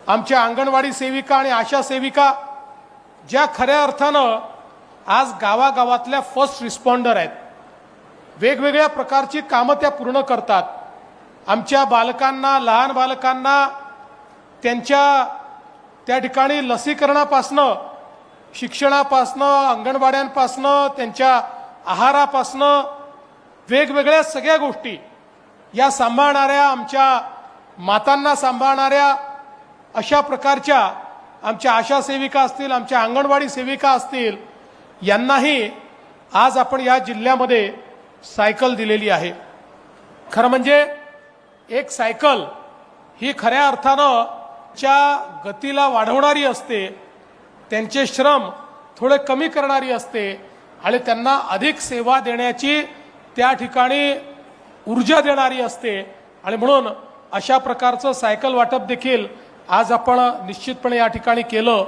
आमच्या अंगणवाडी सेविका आणि आशा सेविका ज्या खऱ्या अर्थानं आज गावागावातल्या फर्स्ट रिस्पॉन्डर आहेत। वेगवेगळ्या प्रकारची कामं त्या पूर्ण करतात। आमच्या बालकांना, लहान बालकांना त्यांच्या त्या ठिकाणी लसीकरणापासनं, शिक्षणापासनं, अंगणवाड्यांपासनं, त्यांच्या आहारापासनं वेगवेगळ्या सगळ्या गोष्टी या सांभाळणाऱ्या, आमच्या मातांना सांभाळणाऱ्या अशा प्रकारच्या आमच्या आशा सेविका असतील, आमच्या अंगणवाडी सेविका असतील, यांनाही आज आपण या जिल्ह्यामध्ये सायकल दिलेली आहे। खरं म्हणजे एक सायकल ही खऱ्या अर्थानं च्या गतीला वाढवणारी असते, त्यांचे श्रम थोडे कमी करणारी असते आणि त्यांना अधिक सेवा देण्याची त्या ठिकाणी ऊर्जा देणारी असते। आणि म्हणून अशा प्रकारचं सायकल वाटप देखील आज आपण निश्चितपणे या ठिकाणी केलं।